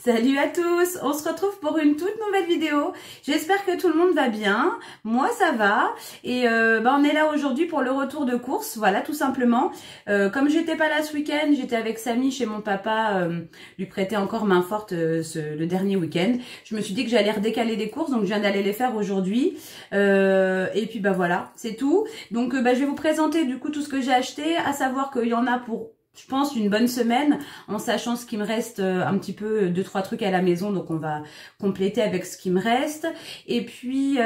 Salut à tous, on se retrouve pour une toute nouvelle vidéo. J'espère que tout le monde va bien, moi ça va et on est là aujourd'hui pour le retour de course, voilà tout simplement. Comme j'étais pas là ce week-end, j'étais avec Samy chez mon papa, lui prêter encore main forte le dernier week-end. Je me suis dit que j'allais redécaler des courses, donc je viens d'aller les faire aujourd'hui. Et puis voilà, c'est tout. Donc je vais vous présenter du coup tout ce que j'ai acheté, à savoir qu'il y en a pour... je pense une bonne semaine, en sachant ce qu'il me reste un petit peu, 2-3 trucs à la maison, donc on va compléter avec ce qui me reste. Et puis,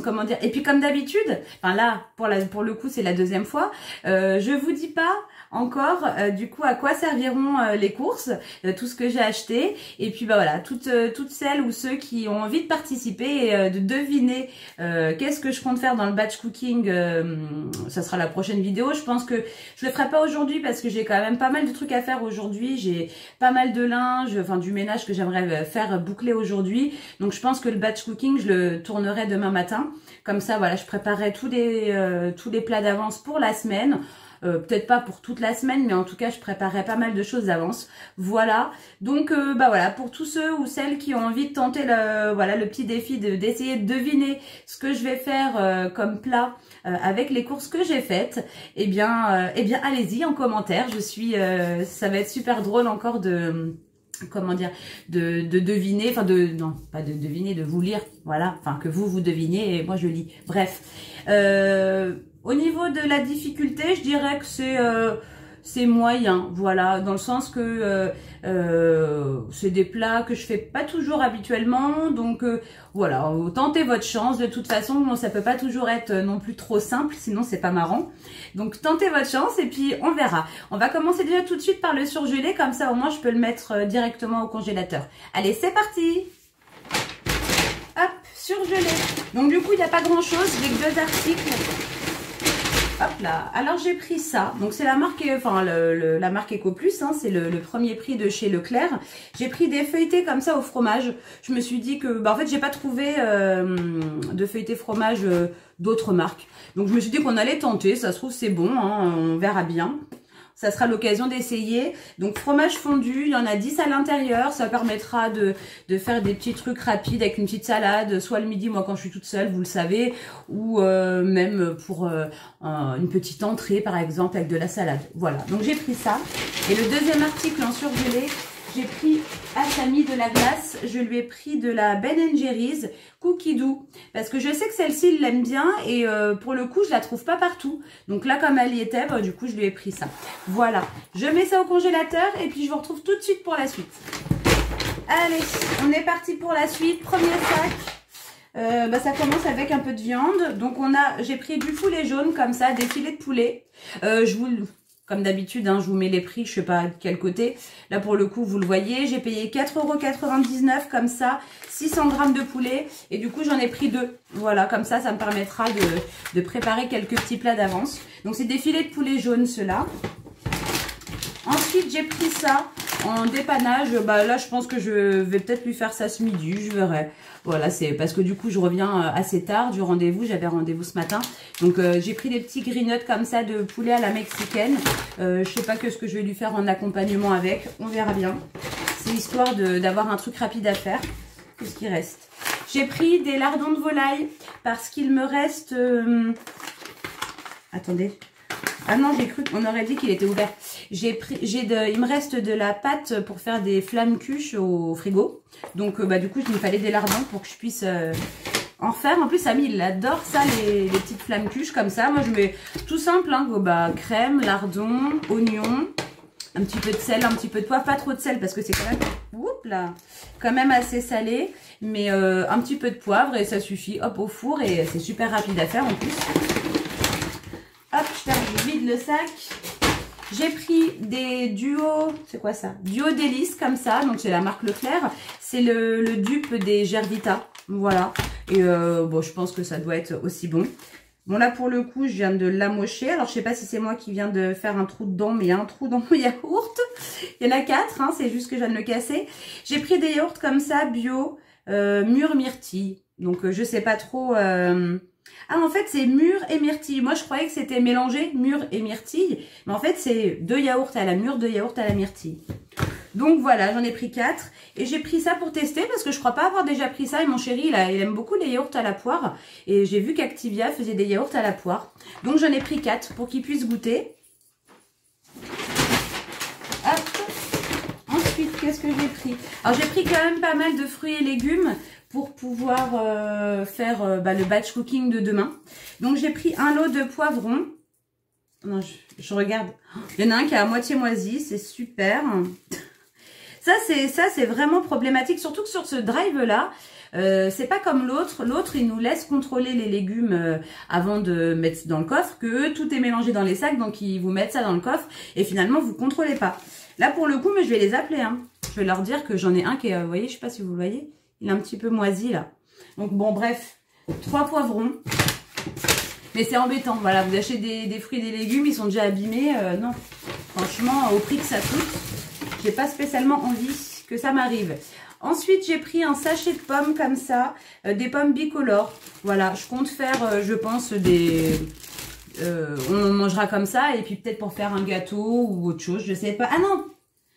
comment dire, et puis comme d'habitude, enfin là, pour le coup, c'est la deuxième fois, je vous dis pas encore du coup à quoi serviront les courses, tout ce que j'ai acheté. Et puis voilà, toutes celles ou ceux qui ont envie de participer et de deviner qu'est-ce que je compte faire dans le batch cooking, ça sera la prochaine vidéo. Je pense que je le ferai pas aujourd'hui parce que j'ai quand même pas mal de trucs à faire aujourd'hui. J'ai pas mal de linge, enfin du ménage que j'aimerais faire boucler aujourd'hui. Donc je pense que le batch cooking, je le tournerai demain matin. Comme ça, voilà, je préparerai tous les plats d'avance pour la semaine. Peut-être pas pour toute la semaine, mais en tout cas je préparerai pas mal de choses d'avance. Voilà, donc voilà, pour tous ceux ou celles qui ont envie de tenter le petit défi d'essayer de deviner ce que je vais faire comme plat avec les courses que j'ai faites, eh bien allez-y en commentaire. Ça va être super drôle encore de comment dire, de deviner, enfin non pas de deviner, de vous lire, voilà, enfin que vous deviniez et moi je lis. Bref, au niveau de la difficulté, je dirais que c'est moyen, voilà, dans le sens que c'est des plats que je fais pas toujours habituellement, donc voilà, tentez votre chance. De toute façon, bon, ça peut pas toujours être non plus trop simple, sinon c'est pas marrant. Donc tentez votre chance et puis on verra. On va commencer déjà tout de suite par le surgelé, comme ça au moins je peux le mettre directement au congélateur. Allez, c'est parti. Hop, surgelé. Donc du coup, il n'y a pas grand chose, j'ai que 2 articles. Hop là, alors j'ai pris ça, donc c'est la marque, enfin la marque EcoPlus, hein, c'est le premier prix de chez Leclerc. J'ai pris des feuilletés comme ça au fromage. Je me suis dit que, en fait j'ai pas trouvé de feuilletés fromage d'autres marques. Donc je me suis dit qu'on allait tenter, ça se trouve c'est bon, hein, on verra bien. Ça sera l'occasion d'essayer. Donc fromage fondu, il y en a 10 à l'intérieur. Ça permettra de faire des petits trucs rapides avec une petite salade, soit le midi, moi quand je suis toute seule, vous le savez, ou même pour une petite entrée par exemple avec de la salade. Voilà, donc j'ai pris ça. Et le deuxième article en surgelé, j'ai pris à Samy de la glace. Je lui ai pris de la Ben & Jerry's Cookie Doux. Parce que je sais que celle-ci, il l'aime bien. Et pour le coup, je la trouve pas partout. Donc là, comme elle y était, du coup, je lui ai pris ça. Voilà. Je mets ça au congélateur. Et puis, je vous retrouve tout de suite pour la suite. Allez, on est parti pour la suite. Premier sac. Ça commence avec un peu de viande. Donc, j'ai pris du poulet jaune comme ça, des filets de poulet. Comme d'habitude, hein, je vous mets les prix, je sais pas de quel côté. Là, pour le coup, vous le voyez, j'ai payé 4,99 € comme ça, 600 grammes de poulet. Et du coup, j'en ai pris 2. Voilà, comme ça, ça me permettra de préparer quelques petits plats d'avance. Donc, c'est des filets de poulet jaunes, ceux-là. Ensuite, j'ai pris ça en dépannage. Là, je pense que je vais peut-être lui faire ça ce midi, je verrai. Voilà, c'est parce que du coup, je reviens assez tard du rendez-vous. J'avais rendez-vous ce matin. Donc, j'ai pris des petits grignots comme ça de poulet à la mexicaine. Je sais pas ce que je vais lui faire en accompagnement avec. On verra bien. C'est histoire d'avoir un truc rapide à faire. Qu'est-ce qu'il reste? J'ai pris des lardons de volaille parce qu'il me reste... Attendez. Ah non, j'ai cru qu'on aurait dit qu'il était ouvert. Il me reste de la pâte pour faire des flammes cuches au frigo. Donc, du coup, il me fallait des lardons pour que je puisse en faire. En plus, Samy, il adore ça, les petites flammes cuches comme ça. Moi, je mets tout simple, hein, crème, lardons, oignons, un petit peu de sel, un petit peu de poivre. Pas trop de sel parce que c'est quand même assez salé. Mais un petit peu de poivre et ça suffit. Hop, au four et c'est super rapide à faire en plus. Hop, je vide le sac. J'ai pris des duos, c'est quoi ça? Duo délices comme ça, donc c'est la marque Leclerc. C'est le dupe des Gervita, voilà. Et je pense que ça doit être aussi bon. Bon là pour le coup, je viens de l'amocher. Alors je sais pas si c'est moi qui viens de faire un trou dedans, mais il y a un trou dans mon yaourt. Il y en a 4, hein, c'est juste que je viens de le casser. J'ai pris des yaourts comme ça, bio, mûr myrtille. Donc je sais pas trop... Ah, en fait, c'est mûre et myrtille. Moi, je croyais que c'était mélangé mûre et myrtille. Mais en fait, c'est 2 yaourts à la mûre, 2 yaourts à la myrtille. Donc voilà, j'en ai pris 4. Et j'ai pris ça pour tester parce que je crois pas avoir déjà pris ça. Et mon chéri, il aime beaucoup les yaourts à la poire. Et j'ai vu qu'Activia faisait des yaourts à la poire. Donc j'en ai pris 4 pour qu'il puisse goûter. Hop. Ensuite, qu'est-ce que j'ai pris? Alors j'ai pris quand même pas mal de fruits et légumes pour pouvoir faire le batch cooking de demain. Donc j'ai pris un lot de poivrons. Non, je regarde. Il y en a un qui est à moitié moisi, c'est super. Ça c'est vraiment problématique, surtout que sur ce drive-là, c'est pas comme l'autre. L'autre, il nous laisse contrôler les légumes avant de mettre dans le coffre, que eux, tout est mélangé dans les sacs, donc ils vous mettent ça dans le coffre et finalement, vous contrôlez pas. Là, pour le coup, mais je vais les appeler. Hein. Je vais leur dire que j'en ai un qui est, vous voyez, je sais pas si vous le voyez, il est un petit peu moisi là. Donc bon, bref, 3 poivrons. Mais c'est embêtant, voilà, vous achetez des fruits et des légumes, ils sont déjà abîmés. Non, franchement, au prix que ça coûte, j'ai pas spécialement envie que ça m'arrive. Ensuite, j'ai pris un sachet de pommes comme ça, des pommes bicolores. Voilà, je compte faire, je pense, on mangera comme ça, et puis peut-être pour faire un gâteau ou autre chose, je sais pas. Ah non,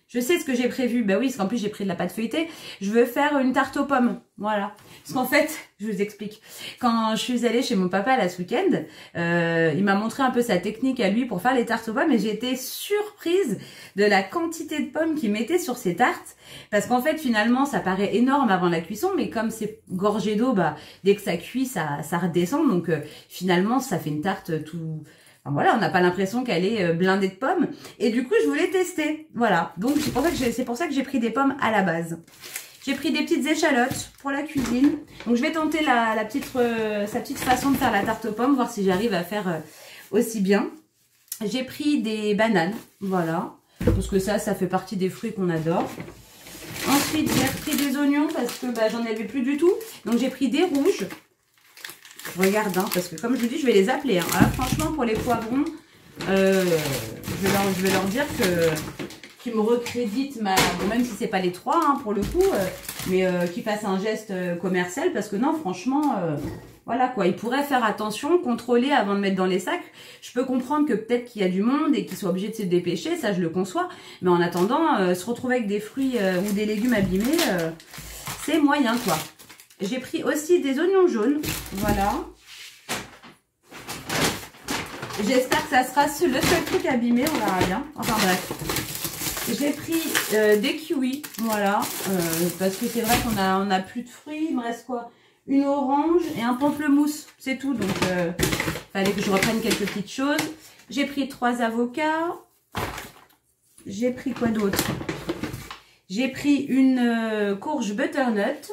je sais ce que j'ai prévu. Bah oui, parce qu'en plus j'ai pris de la pâte feuilletée. Je veux faire une tarte aux pommes. Voilà. Parce qu'en fait, je vous explique. Quand je suis allée chez mon papa là ce week-end, il m'a montré un peu sa technique à lui pour faire les tartes aux pommes. Et j'ai été surprise de la quantité de pommes qu'il mettait sur ses tartes. Parce qu'en fait, finalement, ça paraît énorme avant la cuisson. Mais comme c'est gorgé d'eau, bah, dès que ça cuit, ça redescend. Donc finalement, ça fait une tarte tout... Enfin, voilà, on n'a pas l'impression qu'elle est blindée de pommes. Et du coup, je voulais tester. Voilà. Donc, c'est pour ça que j'ai pris des pommes à la base. J'ai pris des petites échalotes pour la cuisine. Donc, je vais tenter sa petite façon de faire la tarte aux pommes, voir si j'arrive à faire aussi bien. J'ai pris des bananes. Voilà. Parce que ça fait partie des fruits qu'on adore. Ensuite, j'ai pris des oignons parce que j'en avais plus du tout. Donc, j'ai pris des rouges. Je regarde, hein, parce que comme je vous dis, je vais les appeler. Hein. Alors, franchement, pour les poivrons, je vais leur dire qu'ils me recréditent bon, même si c'est pas les 3 hein, pour le coup, mais qu'ils fassent un geste commercial, parce que non, franchement, voilà quoi. Ils pourraient faire attention, contrôler avant de mettre dans les sacs. Je peux comprendre que peut-être qu'il y a du monde et qu'ils soient obligés de se dépêcher, ça je le conçois. Mais en attendant, se retrouver avec des fruits ou des légumes abîmés, c'est moyen quoi. J'ai pris aussi des oignons jaunes, voilà. J'espère que ça sera le seul truc abîmé, on verra bien. Enfin bref. J'ai pris des kiwis, voilà. Parce que c'est vrai qu'on a plus de fruits. Il me reste quoi? Une orange et un pamplemousse, c'est tout. Donc, fallait que je reprenne quelques petites choses. J'ai pris 3 avocats. J'ai pris quoi d'autre? J'ai pris une courge butternut.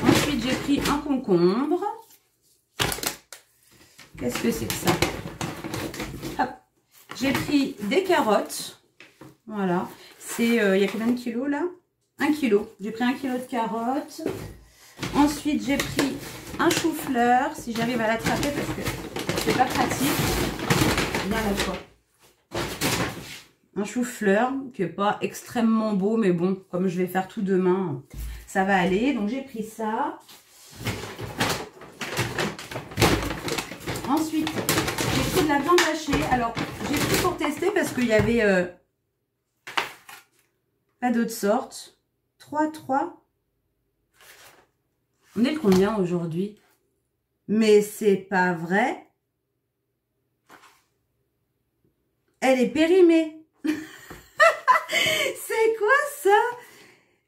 Ensuite, j'ai pris un concombre. Qu'est-ce que c'est que ça? Hop. J'ai pris des carottes. Voilà. C'est, il y a combien de kilos là? 1 kilo. J'ai pris 1 kilo de carottes. Ensuite, j'ai pris un chou-fleur. Si j'arrive à l'attraper parce que c'est pas pratique. Bien la fois. Un chou-fleur qui n'est pas extrêmement beau, mais bon, comme je vais faire tout demain, ça va aller. Donc, j'ai pris ça. Ensuite, j'ai pris de la viande hachée. Alors, j'ai pris pour tester parce qu'il y avait pas d'autres sortes. 3. On est le combien aujourd'hui? Mais c'est pas vrai. Elle est périmée. C'est quoi ça?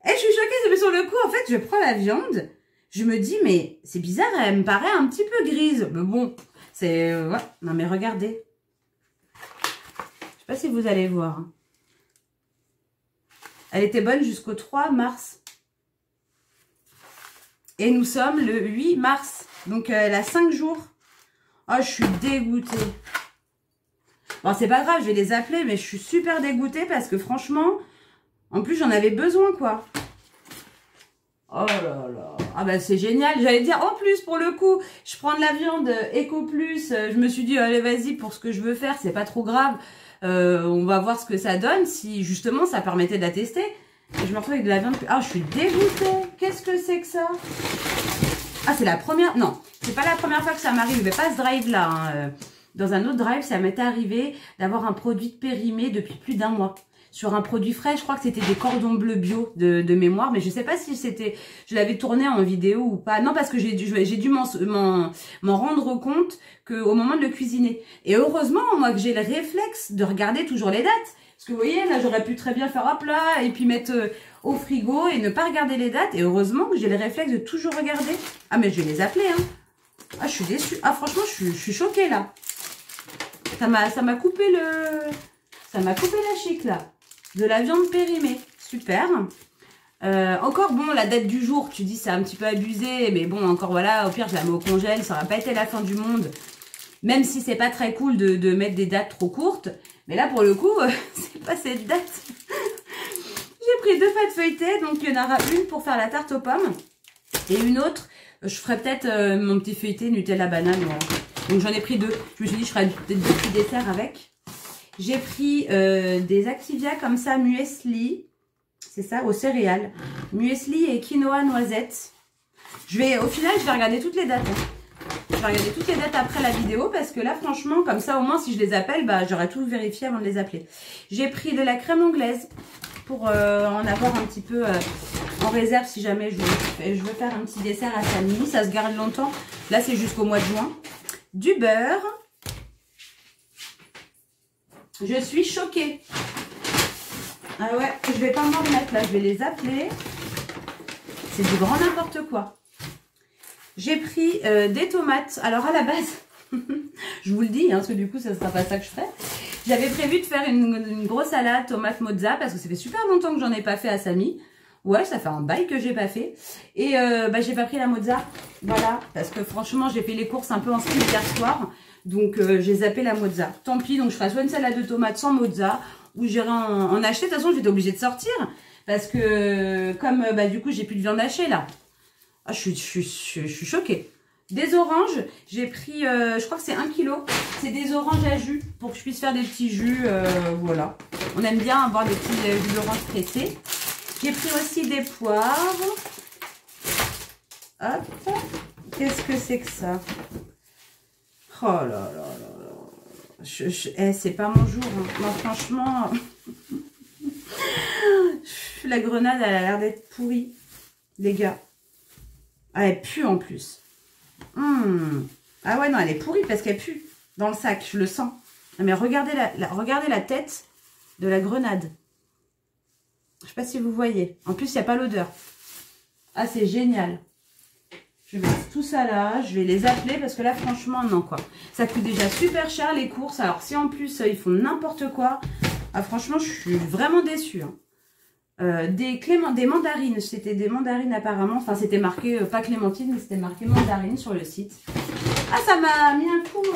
Et je suis choquée, mais sur le coup, en fait, je prends la viande. Je me dis, mais c'est bizarre, elle me paraît un petit peu grise. Mais bon, c'est... ouais. Non, mais regardez. Je sais pas si vous allez voir. Elle était bonne jusqu'au 3 mars. Et nous sommes le 8 mars. Donc, elle a 5 jours. Oh, je suis dégoûtée. Bon, c'est pas grave, je vais les appeler, mais je suis super dégoûtée parce que franchement, en plus, j'en avais besoin, quoi. Oh là là. Ah bah, c'est génial. J'allais dire, en plus, pour le coup, je prends de la viande Eco Plus. Je me suis dit, allez, vas-y, pour ce que je veux faire, c'est pas trop grave. On va voir ce que ça donne, si justement, ça permettait de la tester. Et je me retrouve avec de la viande. Ah, je suis dégoûtée. Qu'est-ce que c'est que ça? Ah, c'est la première... Non, c'est pas la première fois que ça m'arrive. Mais pas ce drive-là, hein. dans un autre drive, ça m'était arrivé d'avoir un produit périmé depuis plus d'1 mois. Sur un produit frais, je crois que c'était des cordons bleus bio de mémoire, mais je sais pas si c'était, je l'avais tourné en vidéo ou pas. Non, parce que j'ai dû m'en rendre compte qu'au moment de le cuisiner. Et heureusement, moi, que j'ai le réflexe de regarder toujours les dates. Parce que vous voyez, là, j'aurais pu très bien faire hop là, et puis mettre au frigo et ne pas regarder les dates. Et heureusement que j'ai le réflexe de toujours regarder. Ah, mais je vais les appeler, hein. Ah, je suis déçue. Ah, franchement, je suis choquée, là. Ça m'a coupé la chic, là. De la viande périmée. Super. Encore, bon, la date du jour, tu dis c'est un petit peu abusé. Mais bon, encore, voilà, au pire, je la mets au congèle. Ça n'aurait pas été la fin du monde. Même si c'est pas très cool de mettre des dates trop courtes. Mais là, pour le coup, c'est pas cette date. J'ai pris 2 pâtes feuilletées. Donc, il y en aura une pour faire la tarte aux pommes. Et une autre, je ferai peut-être mon petit feuilleté Nutella banane. Voilà. Donc, j'en ai pris 2. Je me suis dit, je ferai peut-être 2 petits desserts avec. J'ai pris des Activia comme ça, muesli. C'est ça, aux céréales. Muesli et quinoa noisette. Au final, je vais regarder toutes les dates. Je vais regarder toutes les dates après la vidéo parce que là, franchement, comme ça, au moins, si je les appelle, bah, j'aurai tout vérifié avant de les appeler. J'ai pris de la crème anglaise pour en avoir un petit peu en réserve si jamais je veux faire un petit dessert à Samy. Ça se garde longtemps. Là, c'est jusqu'au mois de juin. Du beurre. Je suis choquée. Ah ouais, je vais pas m'en remettre là. Je vais les appeler. C'est du grand n'importe quoi. J'ai pris des tomates. Alors à la base, je vous le dis, hein, parce que du coup, ça ne sera pas ça que je ferai. J'avais prévu de faire une grosse salade tomate mozza parce que ça fait super longtemps que j'en ai pas fait à Samy. Ouais, ça fait un bail que j'ai pas fait. Et bah, j'ai pas pris la mozza. Voilà, parce que franchement, j'ai fait les courses un peu en style hier soir. Donc, j'ai zappé la mozza. Tant pis, donc je ferai soit une salade de tomates sans mozza ou j'irai en acheter. De toute façon, j'étais obligée de sortir parce que comme bah, du coup, j'ai plus de viande hachée là. Ah, je suis choquée. Des oranges, j'ai pris, je crois que c'est 1 kg. C'est des oranges à jus pour que je puisse faire des petits jus. Voilà. On aime bien avoir des petits jus d'orange pressés. J'ai pris aussi des poivres. Hop. Qu'est-ce que c'est que ça? Oh là là là là. C'est pas mon jour. Hein. Non, franchement. La grenade, elle a l'air d'être pourrie. Les gars. Ah, elle pue en plus. Ah ouais, non, elle est pourrie parce qu'elle pue dans le sac. Je le sens. Mais regardez regardez la tête de la grenade. Je sais pas si vous voyez. En plus, il n'y a pas l'odeur. Ah, c'est génial. Je vais mettre tout ça là. Je vais les appeler parce que là, franchement, non, quoi. Ça coûte déjà super cher, les courses. Alors, si en plus, ils font n'importe quoi. Ah, franchement, je suis vraiment déçue. Hein. Des mandarines. C'était des mandarines apparemment. Enfin, c'était marqué, pas clémentine, mais c'était marqué mandarine sur le site. Ah, ça m'a mis un coup...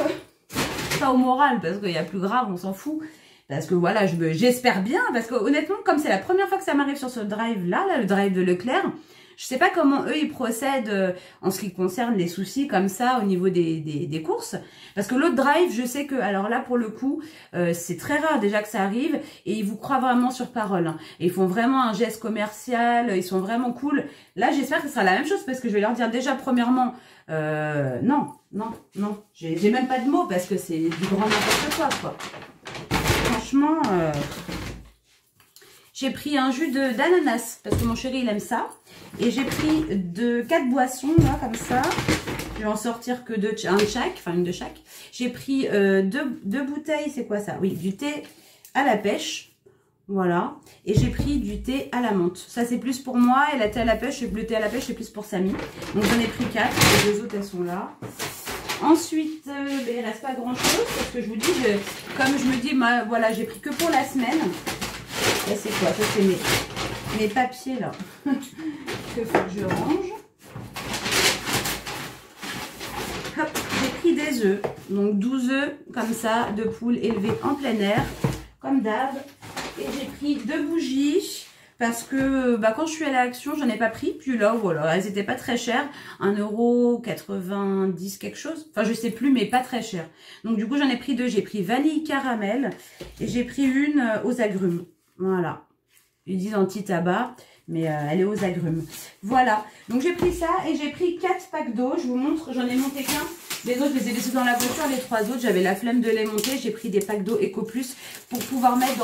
pas au moral, parce qu'il y a plus grave, on s'en fout. Parce que voilà, j'espère bien, parce que honnêtement, comme c'est la première fois que ça m'arrive sur ce drive-là, le drive de Leclerc, je sais pas comment eux, ils procèdent en ce qui concerne les soucis comme ça au niveau des courses. Parce que l'autre drive, je sais que, alors là, pour le coup, c'est très rare déjà que ça arrive et ils vous croient vraiment sur parole. Hein. Et ils font vraiment un geste commercial, ils sont vraiment cool. Là, j'espère que ce sera la même chose parce que je vais leur dire déjà, premièrement, non, j'ai même pas de mots parce que c'est du grand n'importe quoi. Franchement, j'ai pris un jus d'ananas parce que mon chéri il aime ça. Et j'ai pris 4 boissons là comme ça. Je vais en sortir que une de chaque. J'ai pris 2 bouteilles, c'est quoi ça? Oui, du thé à la pêche. Voilà. Et j'ai pris du thé à la menthe. Ça c'est plus pour moi et la thé à la pêche, le thé à la pêche c'est plus pour Samy. Donc j'en ai pris 4. Les 2 autres elles sont là. Ensuite, il ne reste pas grand chose parce que je vous dis, comme je me dis, voilà, j'ai pris que pour la semaine. Là, c'est quoi? Ça, c'est mes papiers là. Que faut que je range. Hop, j'ai pris des œufs. Donc 12 œufs comme ça, de poules élevées en plein air, comme d'hab. Et j'ai pris 2 bougies. Parce que quand je suis allée à l'Action, j'en ai pas pris. Puis là, voilà, elles étaient pas très chères. 1,90 € quelque chose. Enfin, je sais plus, mais pas très cher. Donc, du coup, j'en ai pris 2. J'ai pris vanille caramel. Et j'ai pris une aux agrumes. Voilà. Ils disent anti-tabac. Mais elle est aux agrumes. Voilà. Donc, j'ai pris ça. Et j'ai pris 4 packs d'eau. Je vous montre. J'en ai monté qu'un. Les autres, je les ai laissés dans la voiture. Les 3 autres, j'avais la flemme de les monter. J'ai pris des packs d'eau Eco Plus pour pouvoir mettre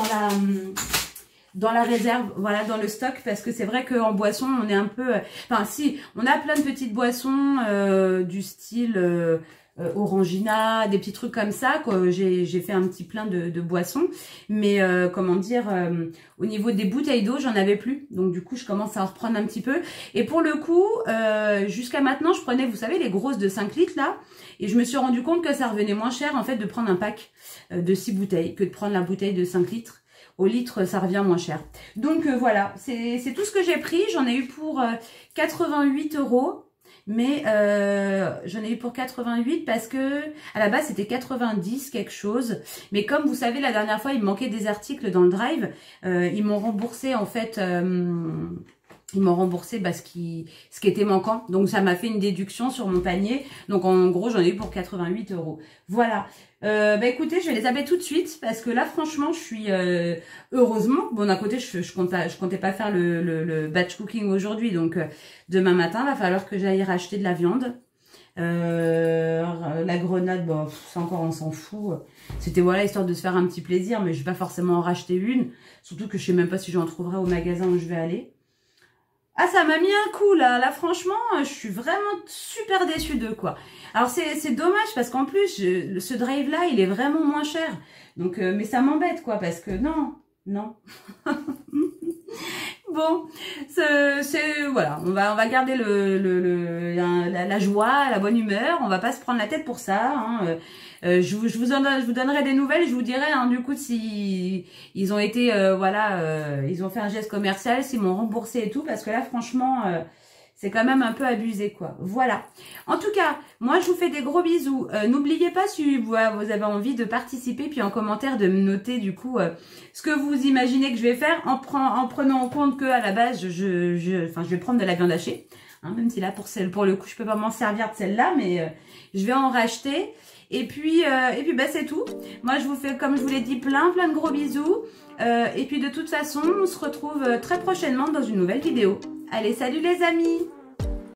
dans la réserve, voilà, dans le stock, parce que c'est vrai qu'en boisson, on est un peu... Enfin, si, on a plein de petites boissons du style Orangina, des petits trucs comme ça, quoi. J'ai fait un petit plein de boissons, mais comment dire, au niveau des bouteilles d'eau, j'en avais plus. Donc du coup, je commence à en reprendre un petit peu. Et pour le coup, jusqu'à maintenant, je prenais, vous savez, les grosses de 5 litres, là, et je me suis rendu compte que ça revenait moins cher, en fait, de prendre un pack de 6 bouteilles que de prendre la bouteille de 5 litres. Au litre, ça revient moins cher. Donc voilà, c'est tout ce que j'ai pris. J'en ai eu pour 88 €. Mais j'en ai eu pour 88 parce que à la base c'était 90 quelque chose. Mais comme vous savez, la dernière fois il me manquait des articles dans le drive, ils m'ont remboursé en fait... Ils m'ont remboursé ce qui était manquant. Donc, ça m'a fait une déduction sur mon panier. Donc, en gros, j'en ai eu pour 88 €. Voilà. Écoutez, je vais les appeler tout de suite. Parce que là, franchement, je suis... heureusement. Bon, d'un côté, je comptais pas faire le batch cooking aujourd'hui. Donc, demain matin, il va falloir que j'aille racheter de la viande. La grenade, bon, c'est encore, on s'en fout. C'était, voilà, histoire de se faire un petit plaisir. Mais je vais pas forcément en racheter une. Surtout que je sais même pas si j'en trouverai au magasin où je vais aller. Ah, ça m'a mis un coup, là. Là, franchement, je suis vraiment super déçue d'eux, quoi. Alors, c'est dommage, parce qu'en plus, ce drive-là, il est vraiment moins cher. Donc, mais ça m'embête, quoi, parce que non. Bon, voilà, on va garder la joie, la bonne humeur. On va pas se prendre la tête pour ça, hein. Je vous donnerai des nouvelles, je vous dirai du coup si ils ont été ils ont fait un geste commercial, s'ils m'ont remboursé et tout, parce que là franchement c'est quand même un peu abusé, quoi. Voilà. En tout cas, moi je vous fais des gros bisous. N'oubliez pas, si vous avez envie de participer, puis en commentaire de me noter du coup ce que vous imaginez que je vais faire, en prenant en compte que à la base je vais prendre de la viande hachée, hein, même si là pour le coup je peux pas m'en servir de celle-là, mais je vais en racheter. Et puis c'est tout. Moi, je vous fais, comme je vous l'ai dit, plein de gros bisous. Et puis, de toute façon, on se retrouve très prochainement dans une nouvelle vidéo. Allez, salut les amis!